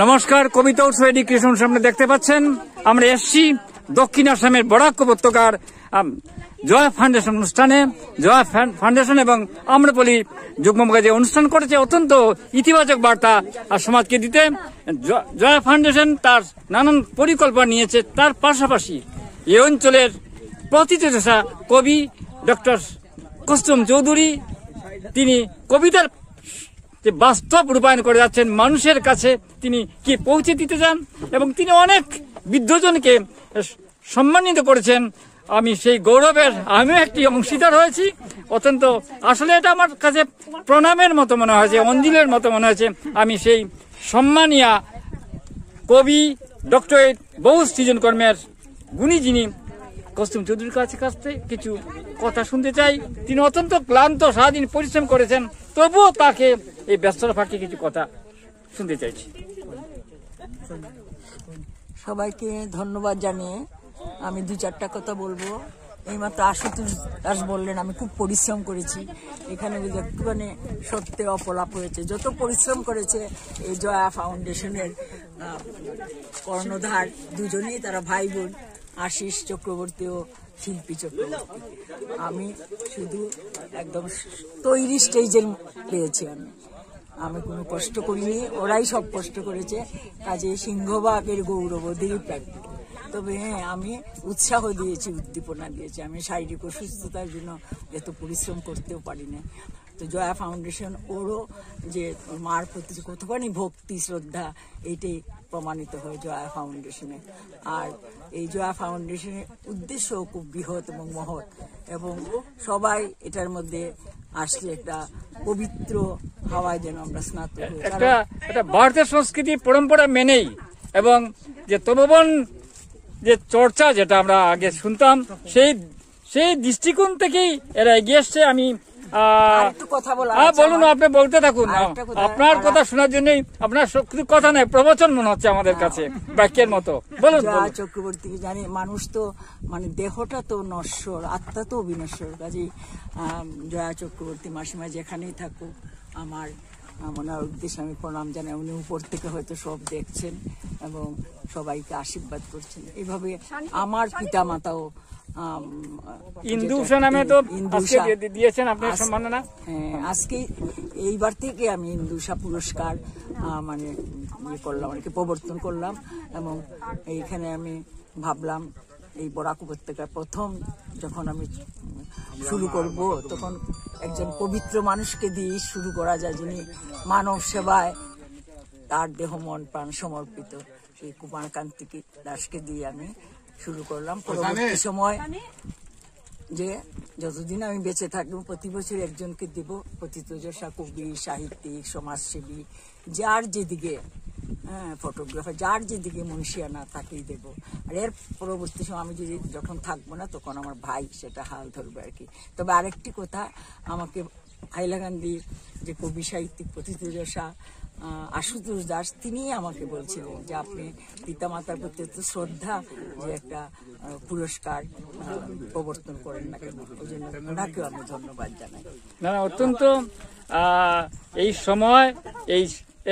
নমস্কার, কবিতা উৎসব এডুকেশন সামনে দেখতে পাচ্ছেন আমরা এসছি দক্ষিণ আসামের বরাক উপত্যকার জয়া ফাউন্ডেশন অনুষ্ঠানে। জয়া ফাউন্ডেশন এবং আম্রপলি যুগ্মকে যে অনুষ্ঠান করেছে অত্যন্ত ইতিবাচক বার্তা আর সমাজকে দিতে জয়া ফাউন্ডেশন তার নানান পরিকল্পনা নিয়েছে। তার পাশাপাশি এই অঞ্চলের প্রথিতযশা কবি ডক্টর কৌস্তুভ চৌধুরী তিনি কবিতার যে বাস্তব রূপায়ণ করে যাচ্ছেন মানুষের কাছে, তিনি কি পৌঁছে দিতে চান এবং তিনি অনেক বৃদ্ধজনকে সম্মানিত করেছেন। আমি সেই গৌরবের আমিও একটি অংশীদার হয়েছি। অত্যন্ত আসলে এটা আমার কাছে প্রণামের মতো মনে হয়েছে, অঞ্জলির মতো মনে হয়েছে। আমি সেই সম্মানীয় কবি ডক্টরেট বহু সৃজনকর্মের গুণী যিনি কৌস্তুভ চৌধুরীর কাছে কিছু কথা শুনতে চাই। তিনি অত্যন্ত ক্লান্ত, সারাদিন পরিশ্রম করেছেন, তবুও তাকে এই ব্যস্ততা ফাঁকে কিছু কথা শুনতে চাইছি। সবাইকে ধন্যবাদ জানিয়ে আমি দু চারটা কথা বলবো। এইমাত্র আশুতোষ দাস বললেন আমি খুব পরিশ্রম করেছি, এখানে একটুখানি সত্যি অপলাপ হয়েছে। যত পরিশ্রম করেছে এই জয়া ফাউন্ডেশনের কর্ণধার দুজনেই, তারা ভাই বোন, আশিস চক্রবর্তী ও শিল্পী চক্রবর্তী। আমি শুধু একদম তৈরি স্টেজের পেয়েছি। আমি কোনো কষ্ট করিনি, ওরাই সব কষ্ট করেছে। কাজে সিংহভাগের গৌরব ওদেরই প্রাপ্য। তবে হ্যাঁ, আমি উৎসাহ দিয়েছি, উদ্দীপনা দিয়েছি। আমি শারীরিক অসুস্থতার জন্য এত পরিশ্রম করতেও পারি না। তো জয়া ফাউন্ডেশন ওরও যে মার প্রতি কতখানি ভক্তি শ্রদ্ধা এইটাই প্রমাণিত হয় জয়া ফাউন্ডেশনে। আর এই জয়া ফাউন্ডেশনের উদ্দেশ্য খুব বৃহৎ এবং মহৎ, এবং সবাই এটার মধ্যে আসলে একটা পবিত্র হাওয়ায় যেন আমরা স্নাত হই। একটা ভারতের সংস্কৃতি পরম্পরা মেনেই এবং যে তপবন যে চর্চা যেটা আমরা আগে শুনতাম সেই দৃষ্টিকোণ থেকেই এরা এগিয়ে এসছে। আমি বলুন, আপনি বলতে থাকুন, আপনার কথা শোনার জন্যই। আপনার কথা নাই, প্রবচন মনে হচ্ছে আমাদের কাছে বাক্যের মতো। বলুন। জয়া চক্রবর্তীকে জানি, মানুষ তো মানে দেহটা তো নশ্বর, আত্মা তো বিনশ্বর। কাজেই জয়া চক্রবর্তী মাসিমা যেখানেই থাকুক, আমার ওনার উদ্দেশ্যে আমি প্রণাম জানাই। উনি উপর থেকে হয়তো সব দেখছেন এবং সবাইকে আশীর্বাদ করছেন। এইভাবে আমার পিতা মাতাও ইন্দুষা নামে তো দিয়েছেন আপনার সম্মাননা। হ্যাঁ, আজকে এইবার থেকে আমি ইন্দুষা পুরস্কার মানে ইয়ে করলাম, আর কি প্রবর্তন করলাম। এবং এইখানে আমি ভাবলাম এই বরাক উপত্যকার প্রথম যখন আমি শুরু করব, তখন একজন পবিত্র মানুষকে দিয়ে শুরু করা যায়, যিনি মানব সেবায় তার দেহ মন প্রাণ সমর্পিত, সেই কুমারকান্তি দাসকে দিয়ে আমি শুরু করলাম। পরবর্তী সময় যে যতদিন আমি বেঁচে থাকবো প্রতি বছর একজনকে দেব, প্রথিতযশা কবি, সাহিত্যিক, সমাজসেবী, যার যেদিকে ফটোগ্রাফার, যার যেদিকে মনীষিয়ানা তাকেই দেব। আর এর পরবর্তী সময় আমি যখন থাকবো না, তখন আমার ভাই সেটা হাল ধরবে আর কি। তবে আরেকটি কথা, আমাকে হাইলাকান্দির যে কবি সাহিত্যিক প্রথিতযশা আশুতোষ দাস, তিনি আমাকে বলছিলেন যে আপনি পিতামাতার প্রতি এত শ্রদ্ধা, যে একটা পুরস্কার প্রবর্তন করেন না কেন। ওই জন্য ওনাকেও আমি ধন্যবাদ জানাই। না, অত্যন্ত এই সময়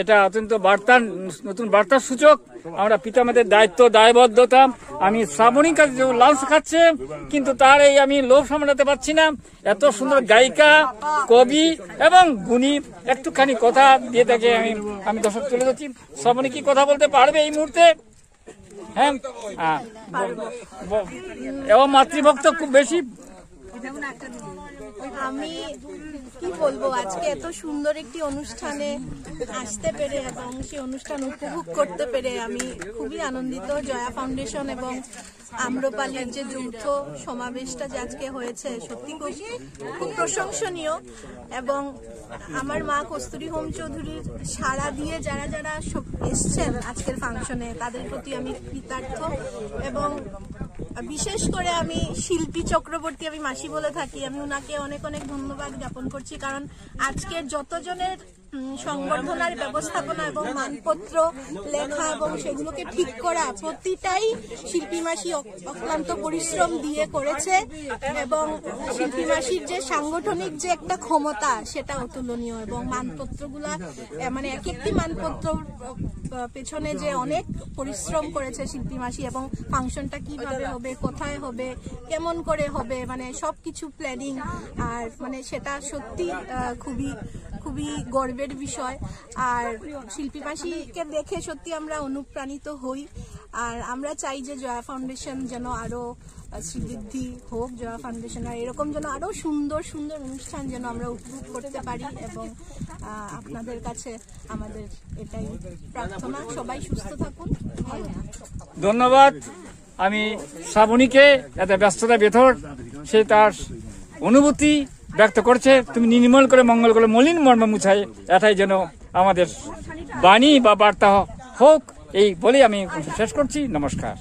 এটা অত্যন্ত নতুন বার্তার সূচক। আমরা পিতামাতাদের দায়িত্ব দায়বদ্ধতা, আমি শ্রাবণীর কাছে লাঞ্চ খাচ্ছে, কিন্তু তার আমি লোভ সামলাতে পারছি না। এত সুন্দর গায়িকা, কবি এবং গুণী, একটুখানি কথা দিয়ে তাকে আমি দর্শক তুলে ধরছি। শ্রাবণী কি কথা বলতে পারবে এই মুহূর্তে? হ্যাঁ, এবং মাতৃভক্ত খুব বেশি। আমি কি বলবো, আজকে এত সুন্দর একটি অনুষ্ঠানে আসতে পেরে এবং সেই অনুষ্ঠান উপভোগ করতে পেরে আমি খুবই আনন্দিত। জয়া ফাউন্ডেশন এবং আম্রপালির যে যৌথ সমাবেশটা যে আজকে হয়েছে, সত্যি খুব প্রশংসনীয়। এবং আমার মা কস্তুরী হোম চৌধুরীর সাড়া দিয়ে যারা যারা সব এসছেন আজকের ফাংশনে, তাদের প্রতি আমি কৃতার্থ। এবং বিশেষ করে আমি শিল্পী চক্রবর্তী, আমি মাসি বলে থাকি, আমি ওনাকে অনেক অনেক ধন্যবাদ জ্ঞাপন করছি। কারণ আজকের যতজনের সংবর্ধনার ব্যবস্থাপনা এবং মানপত্র লেখা এবং সেগুলোকে ঠিক করা প্রতিটাই শিল্পী মাসি অক্লান্ত পরিশ্রম দিয়ে করেছে এবং শিল্পী মাসির যে সাংগঠনিক যে একটা ক্ষমতা সেটা অতুলনীয় এবং মানপত্রগুলা মানে এক একটি মানপত্র পেছনে যে অনেক পরিশ্রম করেছে শিল্পী মাসি এবং ফাংশনটা কিভাবে হবে, কোথায় হবে, কেমন করে হবে, মানে সবকিছু প্ল্যানিং, আর মানে সেটা সত্যি খুবই খুবই গর্বের বিষয়। আর শিল্পী মাসিকে দেখে সত্যি আমরা অনুপ্রাণিত হই। আর আমরা চাই যে জয়া ফাউন্ডেশন যেন আরো শ্রীবৃদ্ধি হোক, জয়া ফাউন্ডেশন আর এরকম যেন আরো সুন্দর সুন্দর অনুষ্ঠান যেন আমরা উপভোগ করতে পারি এবং আপনাদের কাছে আমাদের এটাই প্রার্থনা, সবাই সুস্থ থাকুন, ভালো থাকুন। ধন্যবাদ। আমি শ্রাবণীকে এত ব্যস্ততা ভেতর সে তার অনুভূতি ব্যক্ত করছে, তুমি নির্মল করে মঙ্গল করে মলিন মর্ম মুছাই, এটাই যেন আমাদের বাণী বা বার্তা হোক, এই বলে আমি শেষ করছি। নমস্কার।